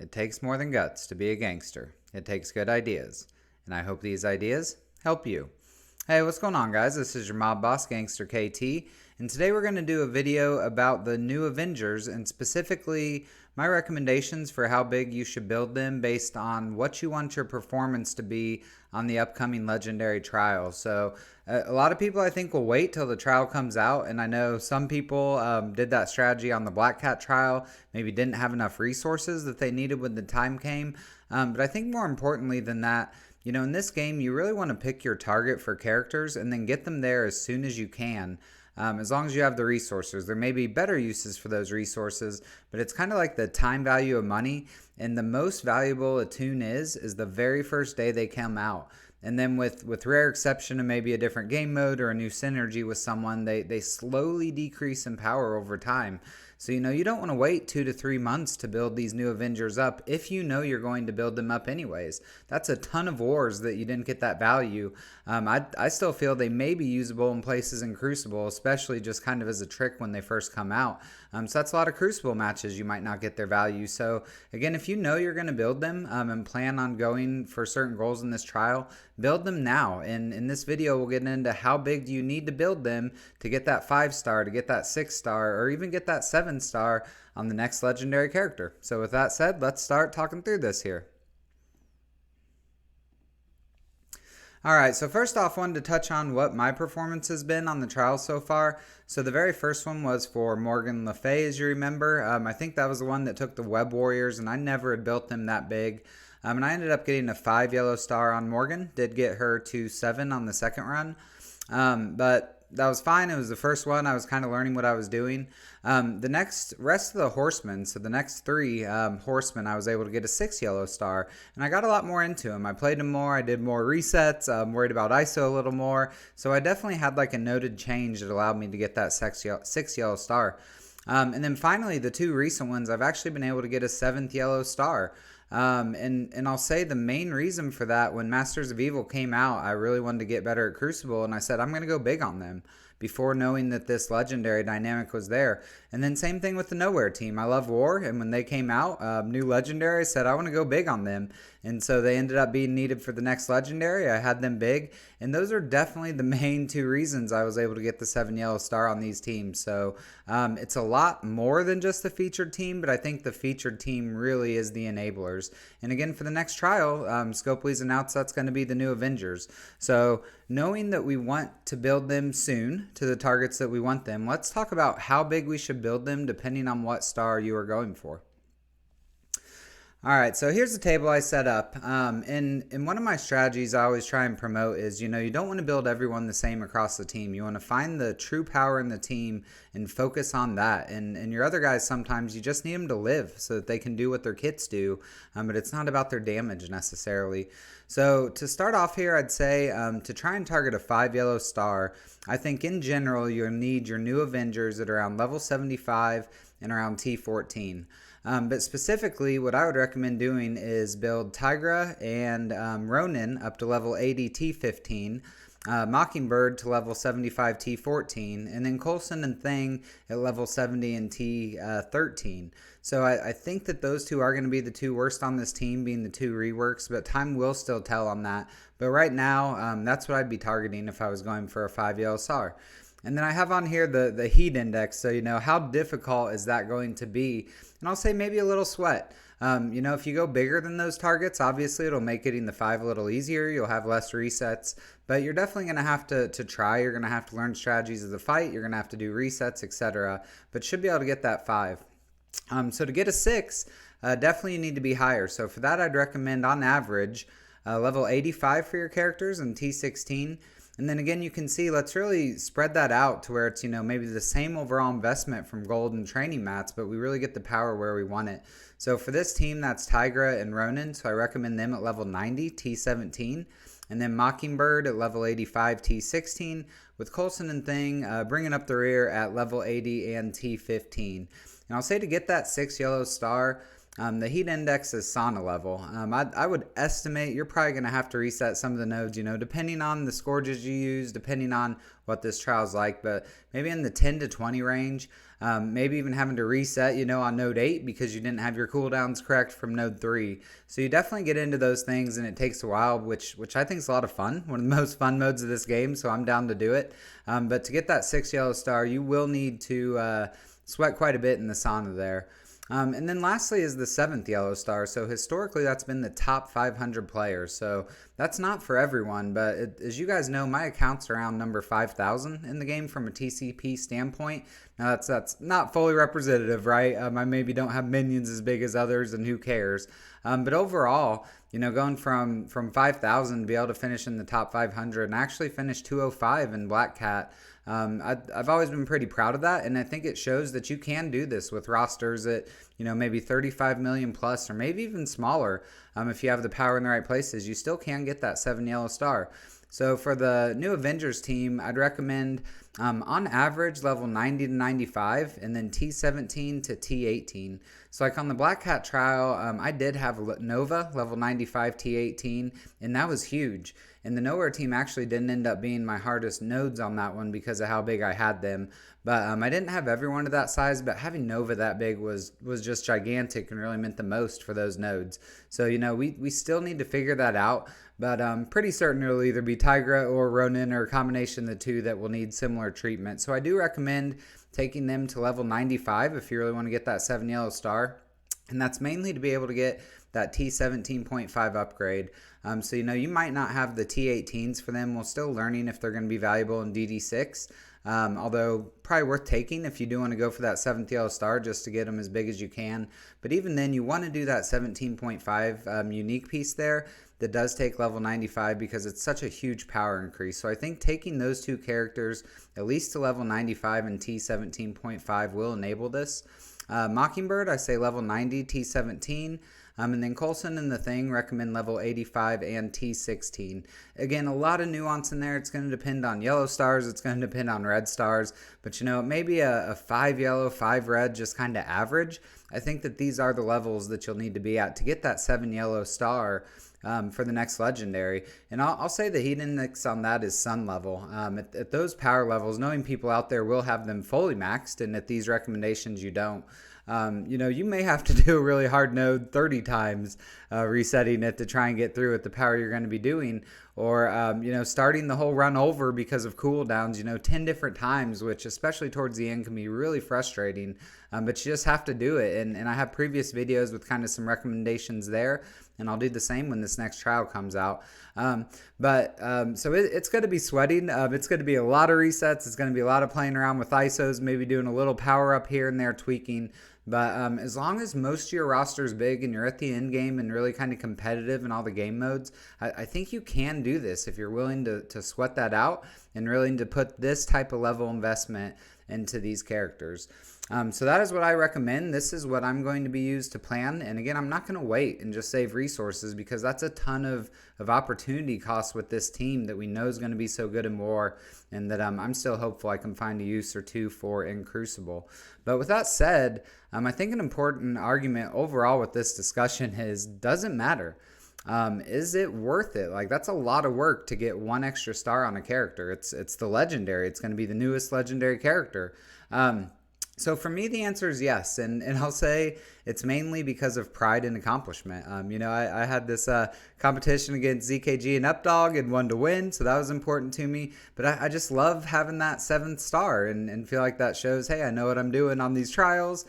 It takes more than guts to be a gangster. It takes good ideas. And I hope these ideas help you. Hey, what's going on, guys? This is your mob boss, GangsterKT. And today we're going to do a video about the new Avengers and specifically my recommendations for how big you should build them based on what you want your performance to be on the upcoming Legendary trial. So a lot of people I think will wait till the trial comes out, and I know some people did that strategy on the Black Cat trial, maybe didn't have enough resources that they needed when the time came. But I think more importantly than that, you know, in this game, you really want to pick your target for characters and then get them there as soon as you can. As long as you have the resources. There may be better uses for those resources, but it's kind of like the time value of money. And the most valuable a toon is the very first day they come out. And then with rare exception of maybe a different game mode or a new synergy with someone, they slowly decrease in power over time. So, you know, you don't want to wait 2 to 3 months to build these new Avengers up if you know you're going to build them up anyways. That's a ton of wars that you didn't get that value. I still feel they may be usable in places in Crucible, especially just kind of as a trick when they first come out. So that's a lot of Crucible matches you might not get their value. So again, if you know you're going to build them and plan on going for certain goals in this trial, build them now. And in this video, we'll get into how big do you need to build them to get that 5-star, to get that 6-star, or even get that 7-star on the next legendary character. So with that said, let's start talking through this here. Alright, so first off, I wanted to touch on what my performance has been on the trial so far. So the very first one was for Morgan Le Fay, as you remember. I think that was the one that took the Web Warriors, and I never had built them that big. And I ended up getting a 5 yellow star on Morgan. Did get her to 7 on the second run. But that was fine. It was the first one. I was kind of learning what I was doing. The rest of the horsemen, so the next 3 horsemen, I was able to get a 6 yellow star, and I got a lot more into them. I played them more. I did more resets. Worried about ISO a little more. So I definitely had like a noted change that allowed me to get that 6 yellow star. And then finally, the 2 recent ones, I've actually been able to get a 7th yellow star. And I'll say the main reason for that, when Masters of Evil came out, I really wanted to get better at Crucible, and I said, I'm going to go big on them before knowing that this legendary dynamic was there. And then same thing with the Nowhere team. I love War, and when they came out, new legendary, I said, I want to go big on them. And so they ended up being needed for the next legendary. I had them big, and those are definitely the main 2 reasons I was able to get the 7 yellow star on these teams. So it's a lot more than just the featured team, but I think the featured team really is the enablers. And again, for the next trial, Scopely's announced that's going to be the new Avengers. So knowing that we want to build them soon to the targets that we want them, let's talk about how big we should build them depending on what star you are going for. Alright, so here's the table I set up. And one of my strategies I always try and promote is, you know, you don't want to build everyone the same across the team. You want to find the true power in the team and focus on that. And your other guys, sometimes you just need them to live so that they can do what their kits do, but it's not about their damage necessarily. So to start off here, I'd say to try and target a 5 yellow star, I think in general you'll need your new Avengers at around level 75 and around T14. But specifically, what I would recommend doing is build Tigra and Ronin up to level 80 T15, Mockingbird to level 75 T14, and then Coulson and Thing at level 70 and T13. So I think that those 2 are going to be the 2 worst on this team, being the 2 reworks, but time will still tell on that. But right now, that's what I'd be targeting if I was going for a 5 yellow star. And then I have on here the heat index, so you know, how difficult is that going to be? And I'll say maybe a little sweat. You know, if you go bigger than those targets, obviously it'll make getting the 5 a little easier. You'll have less resets, but you're definitely going to have to try. You're going to have to learn strategies of the fight. You're going to have to do resets, etc. But should be able to get that 5. So to get a 6, definitely you need to be higher. So for that, I'd recommend on average level 85 for your characters and T16. And then again, you can see, let's really spread that out to where it's, you know, maybe the same overall investment from gold and training mats, but we really get the power where we want it. So for this team, that's Tigra and Ronin, so I recommend them at level 90, T17. And then Mockingbird at level 85, T16, with Coulson and Thing bringing up the rear at level 80 and T15. And I'll say to get that 6 yellow star, the heat index is sauna level. I would estimate you're probably going to have to reset some of the nodes, you know, depending on the scourges you use, depending on what this trial's like, but maybe in the 10 to 20 range. maybe even having to reset, on node 8 because you didn't have your cooldowns correct from node 3. So you definitely get into those things, and it takes a while, which I think is a lot of fun. One of the most fun modes of this game, so I'm down to do it. But to get that 6 yellow star, you will need to sweat quite a bit in the sauna there. And then lastly is the 7th yellow star. So historically, that's been the top 500 players. So that's not for everyone, but as you guys know, my account's around number 5,000 in the game from a TCP standpoint. Now that's not fully representative, right? I maybe don't have minions as big as others, and who cares? But overall, going from 5,000 to be able to finish in the top 500 and actually finish 205 in Black Cat. I've always been pretty proud of that, and I think it shows that you can do this with rosters at maybe 35 million plus, or maybe even smaller. If you have the power in the right places, you still can get that 7 yellow star. So for the new Avengers team, I'd recommend on average level 90 to 95, and then T17 to T18. So like on the Black Hat trial, I did have Nova level 95 T18, and that was huge. And the Nowhere team actually didn't end up being my hardest nodes on that one because of how big I had them. But I didn't have everyone to that size, but having Nova that big was just gigantic and really meant the most for those nodes. So, we still need to figure that out. But I'm pretty certain it'll either be Tigra or Ronin, or a combination of the two that will need similar treatment. So I do recommend taking them to level 95 if you really want to get that 7 yellow star. And that's mainly to be able to get that T17.5 upgrade. So, you might not have the T18s for them. We're still learning if they're going to be valuable in DD6. Although probably worth taking if you do want to go for that 7th yellow star just to get them as big as you can. But even then, you want to do that 17.5 unique piece there that does take level 95 because it's such a huge power increase. So I think taking those two characters at least to level 95 and T17.5 will enable this. Mockingbird, I say level 90 T17. And then Coulson and the Thing recommend level 85 and T16. Again, a lot of nuance in there. It's going to depend on yellow stars. It's going to depend on red stars. But, maybe a 5 yellow, 5 red, just kind of average. I think that these are the levels that you'll need to be at to get that 7 yellow star for the next legendary. And I'll say the heat index on that is sun level. At those power levels, knowing people out there will have them fully maxed, and at these recommendations you don't. You may have to do a really hard node 30 times resetting it to try and get through at the power you're going to be doing, or starting the whole run over because of cooldowns 10 different times, which especially towards the end can be really frustrating, but you just have to do it. And I have previous videos with kind of some recommendations there, and I'll do the same when this next trial comes out. So it's going to be sweating. It's going to be a lot of resets. It's going to be a lot of playing around with ISOs, maybe doing a little power up here and there, tweaking. But as long as most of your roster is big and you're at the end game and really kind of competitive in all the game modes, I think you can do this if you're willing to sweat that out and willing to put this type of level investment into these characters. So that is what I recommend. This is what I'm going to be used to plan. And again, I'm not going to wait and just save resources because that's a ton of opportunity costs with this team that we know is going to be so good in war, and that I'm still hopeful I can find a use or two for in Crucible. But with that said, I think an important argument overall with this discussion is, doesn't matter. Is it worth it? Like, that's a lot of work to get 1 extra star on a character. It's the legendary. It's going to be the newest legendary character. So for me, the answer is yes, and I'll say it's mainly because of pride and accomplishment. I had this competition against ZKG and Updog and won to win, so that was important to me. But I just love having that 7th star and feel like that shows, hey, I know what I'm doing on these trials.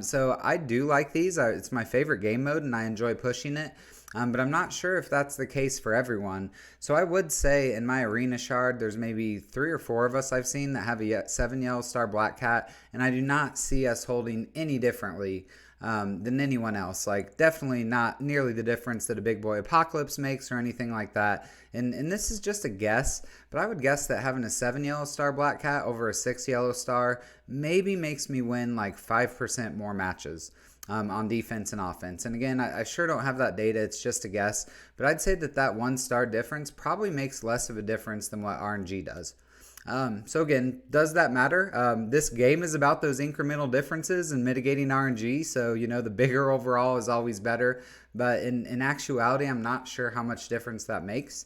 So I do like these. It's my favorite game mode, and I enjoy pushing it. But I'm not sure if that's the case for everyone. So I would say in my arena shard, there's maybe 3 or 4 of us I've seen that have a 7 yellow star Black Cat, and I do not see us holding any differently than anyone else. Like, definitely not nearly the difference that a Big Boy Apocalypse makes or anything like that. And this is just a guess, but I would guess that having a 7 yellow star Black Cat over a 6 yellow star maybe makes me win like 5% more matches. On defense and offense. And again, I sure don't have that data. It's just a guess. But I'd say that 1 star difference probably makes less of a difference than what RNG does. So again, does that matter? This game is about those incremental differences and mitigating RNG. So, the bigger overall is always better. But in actuality, I'm not sure how much difference that makes.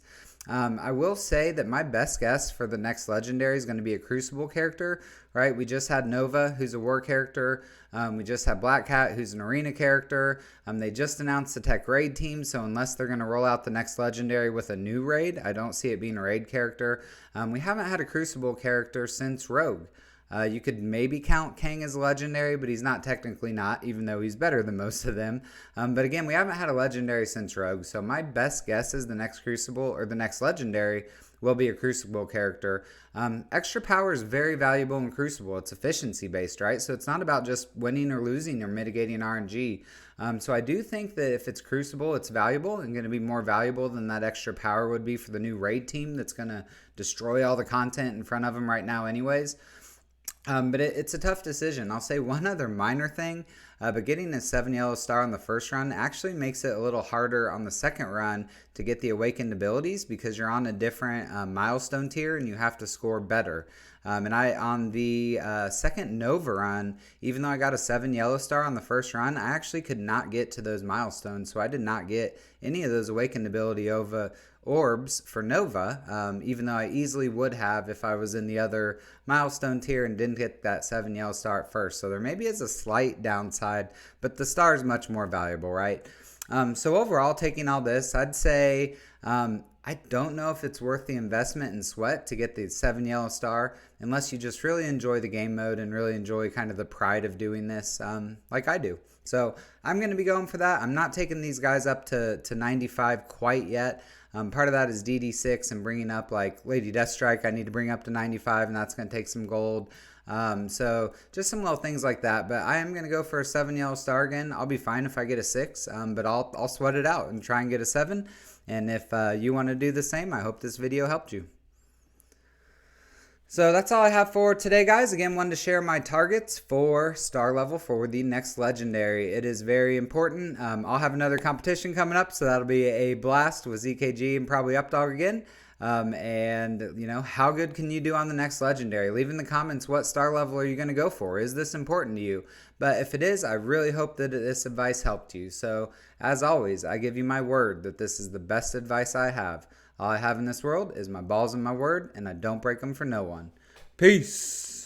I will say that my best guess for the next legendary is going to be a Crucible character, right? We just had Nova, who's a war character. We just had Black Cat, who's an arena character. They just announced the tech raid team, so unless they're going to roll out the next legendary with a new raid, I don't see it being a raid character. We haven't had a Crucible character since Rogue. You could maybe count Kang as a legendary, but he's not technically not, even though he's better than most of them. But again, we haven't had a legendary since Rogue, so my best guess is the next Crucible or the next legendary will be a Crucible character. Extra power is very valuable in Crucible. It's efficiency based, right? So it's not about just winning or losing or mitigating RNG. So I do think that if it's Crucible, it's valuable and going to be more valuable than that extra power would be for the new raid team that's going to destroy all the content in front of them right now anyways. But it's a tough decision. I'll say one other minor thing, but getting a 7 yellow star on the first run actually makes it a little harder on the second run to get the awakened abilities because you're on a different milestone tier and you have to score better. And I on the second Nova run, even though I got a 7 yellow star on the first run, I actually could not get to those milestones, so I did not get any of those awakened ability orbs for Nova, even though I easily would have if I was in the other milestone tier and didn't get that 7 yellow star at first. So there maybe is a slight downside, but the star is much more valuable, right? So overall, taking all this, I'd say I don't know if it's worth the investment and sweat to get the 7 yellow star unless you just really enjoy the game mode and really enjoy kind of the pride of doing this like I do. So I'm going to be going for that. I'm not taking these guys up to 95 quite yet. Part of that is DD6 and bringing up like Lady Deathstrike I need to bring up to 95, and that's going to take some gold. So just some little things like that, but I am going to go for a 7 yellow star again. I'll be fine if I get a 6, but I'll sweat it out and try and get a 7. And if you want to do the same, I hope this video helped you. So that's all I have for today, guys. Again, wanted to share my targets for star level for the next legendary. It is very important. I'll have another competition coming up, so that'll be a blast with ZKG and probably Updog again. And, you know, how good can you do on the next legendary? Leave in the comments what star level are you going to go for. Is this important to you? But if it is, I really hope that this advice helped you. So, as always, I give you my word that this is the best advice I have. All I have in this world is my balls and my word, and I don't break them for no one. Peace!